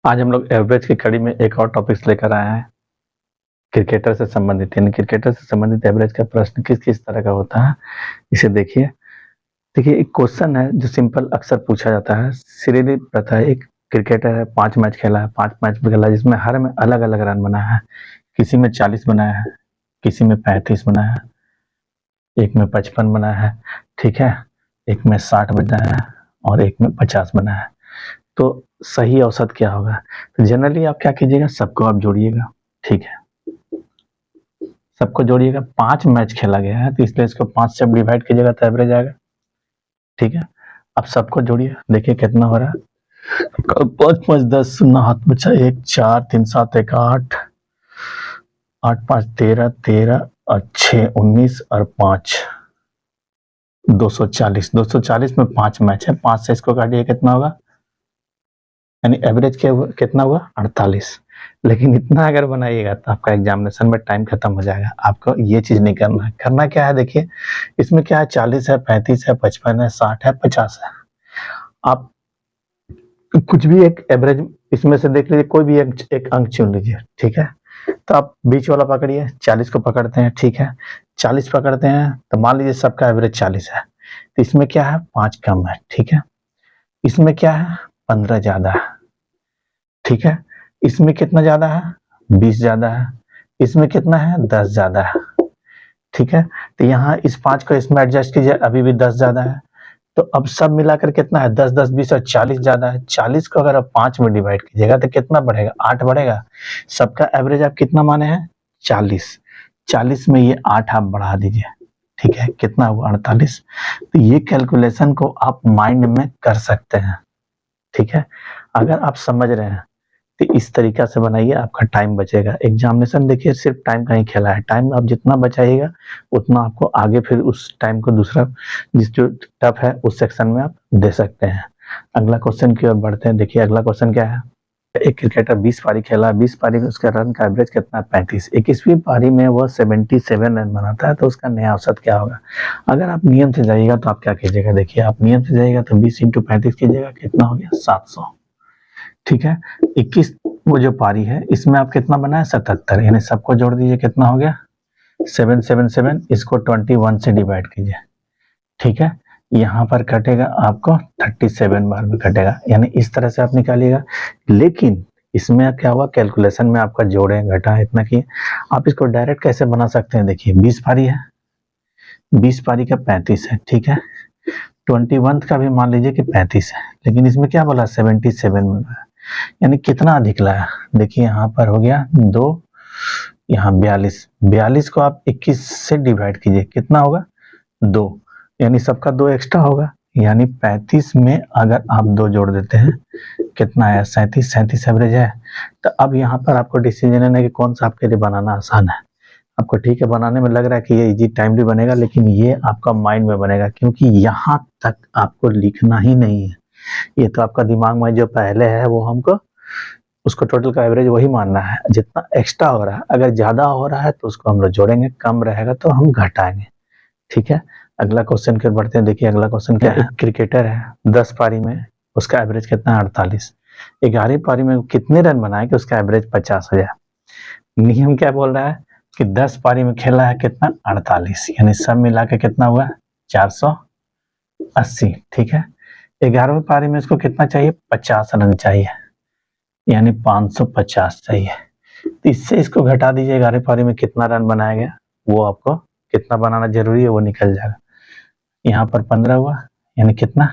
आज हम लोग एवरेज की कड़ी में एक और टॉपिक्स लेकर आए हैं क्रिकेटर से संबंधित। यानी क्रिकेटर से संबंधित एवरेज का प्रश्न किस किस तरह का होता है, इसे देखिए। देखिए, एक क्वेश्चन है जो सिंपल अक्सर पूछा जाता है। सीरियली प्रथा है, एक क्रिकेटर है, 5 मैच खेला है, 5 मैच में खेला है, जिसमें हर में अलग अलग रन बनाया है। किसी में 40 बनाया है, किसी में 35 बनाया है, एक में 55 बनाया है, ठीक है, एक में 60 बनाया है और एक में 50 बनाया है। तो सही औसत क्या होगा? तो जनरली आप क्या कीजिएगा, सबको आप जोड़िएगा, ठीक है, सबको जोड़िएगा। 5 मैच खेला गया है तो इसलिए इसको 5 से आप डिवाइड कीजिएगा तो एवरेज आएगा, ठीक है। अब सबको जोड़िए, देखिए कितना हो रहा है। 5 5 10, शून्य हाथ बचा, 1 4 3 7 1 8 8 5 13 13 और 6 19 और 5 240। 240 में 5 मैच है, 5 से इसको काटिए, कितना होगा? यानी एवरेज कितना हुआ? 48। लेकिन इतना अगर बनाइएगा तो आपका एग्जामिनेशन में टाइम खत्म हो जाएगा। आपको ये चीज नहीं करना है। करना क्या है, देखिए इसमें क्या है, 40 है, 35 है, 55 है, 60 है, 50 है। आप कुछ भी एक एवरेज इसमें से देख लीजिए, कोई भी एक अंक चुन लीजिए, ठीक है। तो आप बीच वाला पकड़िए, 40 को पकड़ते हैं, ठीक है। 40 पकड़ते हैं तो मान लीजिए सबका एवरेज 40 है, तो इसमें क्या है, 5 कम है, ठीक है। इसमें क्या है, 15 ज्यादा है, ठीक है। इसमें कितना ज्यादा है, 20 ज्यादा है। इसमें कितना है, 10 ज्यादा है, ठीक है। तो यहाँ इस 5 को इसमें एडजस्ट कीजिए, अभी भी 10 ज्यादा है। तो अब सब मिलाकर कितना है, 10 10 20 और 40 ज्यादा है। 40 को अगर आप 5 में डिवाइड कीजिएगा तो कितना बढ़ेगा, 8 बढ़ेगा। सबका एवरेज आप कितना माने हैं, 40। 40 में ये 8 आप बढ़ा दीजिए, ठीक है, कितना हुआ, 48। तो ये कैलकुलेशन को आप माइंड में कर सकते हैं, ठीक है। अगर आप समझ रहे हैं तो इस तरीका से बनाइए, आपका टाइम बचेगा। एग्जामिनेशन देखिए सिर्फ टाइम का ही खेला है, टाइम आप जितना बचाइएगा उतना आपको आगे फिर उस टाइम को दूसरा जिस जो टफ है उस सेक्शन में आप दे सकते हैं। अगला क्वेश्चन की ओर बढ़ते हैं। देखिए अगला क्वेश्चन क्या है। एक क्रिकेटर 20 पारी खेला, 20 पारी में उसका रन का एवरेज कितना है, 35। 21वीं पारी में वह 77 रन बनाता है तो उसका नया औसत क्या होगा? अगर आप नियम से जाइएगा तो आप क्या कीजिएगा, देखिए आप नियम से जाइएगा तो 20 × 35 कीजिएगा, कितना हो गया, 700, ठीक है। 21 वो जो पारी है इसमें आप कितना बनाए, 77, यानी सबको जोड़ दीजिए, कितना हो गया, 777। इसको 21 से डिवाइड कीजिए, ठीक है। यहाँ पर कटेगा आपको 37 बार में कटेगा, यानी इस तरह से आप निकालिएगा। लेकिन इसमें क्या हुआ, कैलकुलेशन में आपका जोड़े घटा इतना किए। आप इसको डायरेक्ट कैसे बना सकते हैं, देखिए 20 पारी है, 20 पारी का 35 है, ठीक है। 21 का भी मान लीजिए कि 35 है, लेकिन इसमें क्या बोला, 77 में, यानी कितना अधिक लाया। देखिए यहाँ पर हो गया 2, यहाँ 42। 42 को आप 21 से डिवाइड कीजिए, कितना होगा, 2, यानी सबका 2 एक्स्ट्रा होगा, यानी 35 में अगर आप 2 जोड़ देते हैं कितना आया, 37। 37 एवरेज है। तो अब यहाँ पर आपको डिसीजन लेना है कि कौन सा आपके लिए बनाना आसान है। आपको ठीक है, बनाने में लग रहा है कि ये इजी टाइमली बनेगा, लेकिन ये आपका माइंड में बनेगा, क्योंकि यहाँ तक आपको लिखना ही नहीं है। ये तो आपका दिमाग में जो पहले है वो हमको उसको टोटल का एवरेज वही मानना है। जितना एक्स्ट्रा हो रहा है, अगर ज्यादा हो रहा है तो उसको हम लोग जोड़ेंगे, कम रहेगा तो हम घटाएंगे, ठीक है। अगला क्वेश्चन की ओर बढ़ते हैं। देखिए अगला क्वेश्चन क्या है। एक क्रिकेटर है, 10 पारी में उसका एवरेज कितना है, 48। 11वीं पारी में कितने रन बनाए कि उसका एवरेज 50 हो जाए? नियम क्या बोल रहा है कि 10 पारी में खेला है कितना, 48, यानी सब मिला के कितना हुआ, 480, ठीक है। 11वीं पारी में इसको कितना चाहिए, 50 रन चाहिए, यानी 550 चाहिए। तो इससे इसको घटा दीजिए, 11वीं पारी में कितना रन बनाया गया, वो आपको कितना बनाना जरूरी है वो निकल जाएगा। यहाँ पर 15 हुआ, यानी कितना,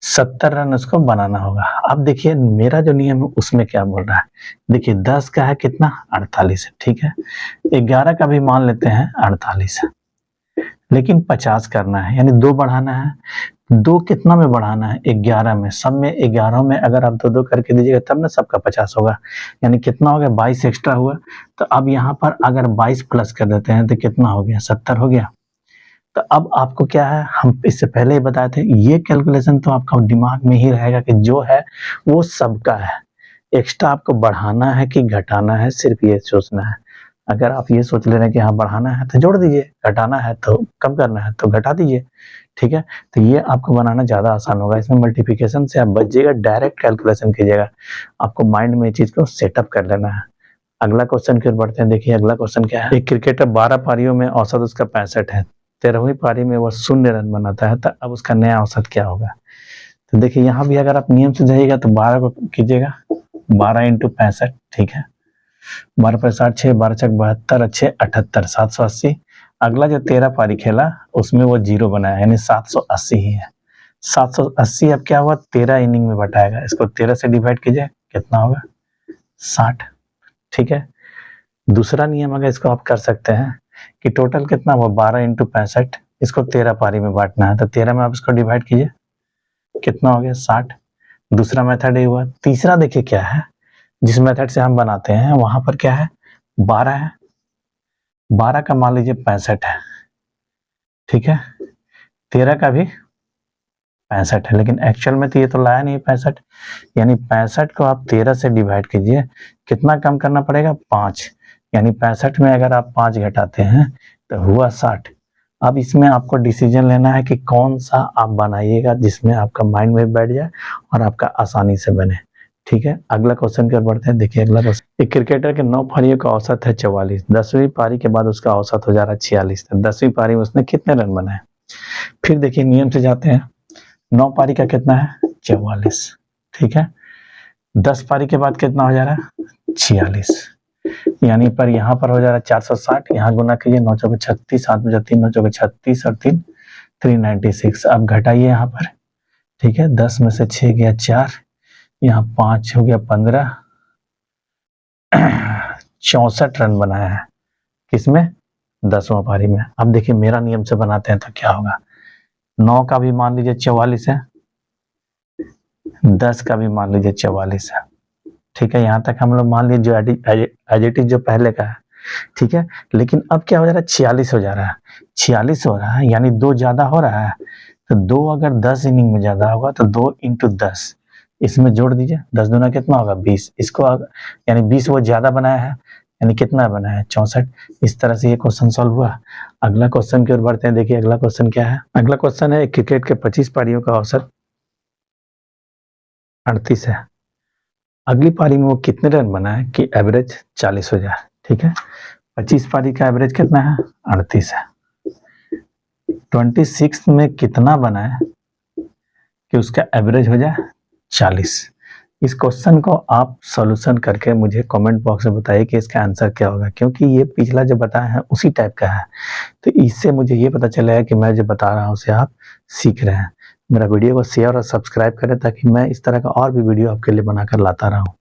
70 रन उसको बनाना होगा। अब देखिए मेरा जो नियम है उसमें क्या बोल रहा है। देखिए 10 का है कितना, 48 है, ठीक है। 11 का भी मान लेते हैं 48 है, लेकिन 50 करना है, यानी 2 बढ़ाना है। 2 कितना में बढ़ाना है, 11 में। सब में 11 में अगर आप 2 2 करके दीजिएगा तब ना सबका 50 होगा, यानी कितना हो गया, 22 एक्स्ट्रा हुआ। तो अब यहाँ पर अगर 22 प्लस कर देते हैं तो कितना हो गया, 70 हो गया। तो अब आपको क्या है, हम इससे पहले ही बताए थे, ये कैलकुलेशन तो आपका दिमाग में ही रहेगा कि जो है वो सबका है। एक्स्ट्रा आपको बढ़ाना है कि घटाना है, सिर्फ ये सोचना है। अगर आप ये सोच ले रहे हैं कि हाँ बढ़ाना है तो जोड़ दीजिए, घटाना है तो कम करना है तो घटा दीजिए, ठीक है। तो ये आपको बनाना ज़्यादा आसान होगा। इसमें मल्टीप्लिकेशन से आप बच जाइएगा, डायरेक्ट कैलकुलेशन कीजिएगा। आपको माइंड में ये चीज़ को सेटअप कर लेना है। अगला क्वेश्चन की ओर बढ़ते हैं। देखिए अगला क्वेश्चन क्या है। एक क्रिकेटर 12 पारियों में औसत उसका 65 है, 13वीं पारी में वो 0 रन बनाता है, तो अब उसका नया औसत क्या होगा। तो देखिए यहाँ भी अगर आप नियम से जाइएगा तो 12 को कीजिएगा, 12 इंटू 65, ठीक है। 12 पे 60, 6 12 छक 72, अच्छे 78, 780। अगला जो 13 पारी खेला उसमें वो 0 बनाया, यानी 780 ही है। 780 अब क्या हुआ, 13 इनिंग में बटाएगा। इसको 13 से डिवाइड कीजिए, कितना होगा, 60, ठीक है। दूसरा नियम अगर इसको आप कर सकते हैं कि टोटल कितना हुआ, 12 इंटू 65, इसको 13 पारी में बांटना है, तो 13 में आप इसको डिवाइड कीजिए, कितना हो गया, 60। दूसरा मेथड ये हुआ। तीसरा देखिए क्या है, जिस मेथड से हम बनाते हैं वहां पर क्या है, 12 है, 12 का मान लीजिए 65 है, ठीक है। 13 का भी 65 है, लेकिन एक्चुअल में तो ये तो लाया नहीं 65, यानी 65 को आप 13 से डिवाइड कीजिए, कितना कम करना पड़ेगा, 5, यानी 65 में अगर आप 5 घटाते हैं तो हुआ 60। अब इसमें आपको डिसीजन लेना है कि कौन सा आप बनाइएगा जिसमें आपका माइंड में बैठ जाए और आपका आसानी से बने, ठीक है। अगला क्वेश्चन की ओर बढ़ते हैं। देखिए अगला क्वेश्चन, एक क्रिकेटर के 9 पारियों का औसत है 44, 10वीं पारी के बाद उसका औसत हो जा रहा है 46, 10वीं पारी में उसने कितने रन बनाए। फिर देखिए नियम से जाते हैं, 9 पारी का कितना है, 44, ठीक है। 10 पारी के बाद कितना हो जा रहा है, 46, यानी पर यहाँ पर हो जा रहा है 460, यहाँ गुना कीजिए, 9 चौके 36, 7 में 3 9 चौके 36 और 3 396। अब घटाइए यहाँ पर, ठीक है। 10 में से 6 गया 4, यहाँ 5 हो गया 15, 64 रन बनाया है, किसमें, 10वां पारी में। अब देखिए मेरा नियम से बनाते हैं तो क्या होगा, 9 का भी मान लीजिए 44 है, 10 का भी मान लीजिए 44 है, ठीक है। यहाँ तक हम लोग मान लीजिए जो एज इट इज जो पहले का है, ठीक है। लेकिन अब क्या हो जा रहा है, 46 हो जा रहा है, 46 हो रहा है, यानी 2 ज्यादा हो रहा है। तो 2 अगर 10 इनिंग में ज्यादा होगा तो 2 इंटू 10 इसमें जोड़ दीजिए, 10 दूना कितना होगा, 20। इसको यानी 20 वो ज्यादा बनाया है, यानी कितना बनाया है, 64। इस तरह से ये क्वेश्चन सॉल्व हुआ। अगला क्वेश्चन की ओर बढ़ते हैं। देखिए अगला क्वेश्चन क्या है। अगला क्वेश्चन है, क्रिकेट के 25 पारियों का औसत 38 है, अगली पारी में वो कितने रन बनाए कि एवरेज 40 हो जाए, ठीक है। 25 पारी का एवरेज कितना है, 38 है। 26 में कितना बनाए कि उसका एवरेज हो जाए 40। इस क्वेश्चन को आप सॉल्यूशन करके मुझे कमेंट बॉक्स में बताइए कि इसका आंसर क्या होगा, क्योंकि ये पिछला जो बताया है उसी टाइप का है। तो इससे मुझे ये पता चलेगा कि मैं जो बता रहा हूँ उसे आप सीख रहे हैं। मेरा वीडियो को शेयर और सब्सक्राइब करें ताकि मैं इस तरह का और भी वीडियो आपके लिए बनाकर लाता रहूँ।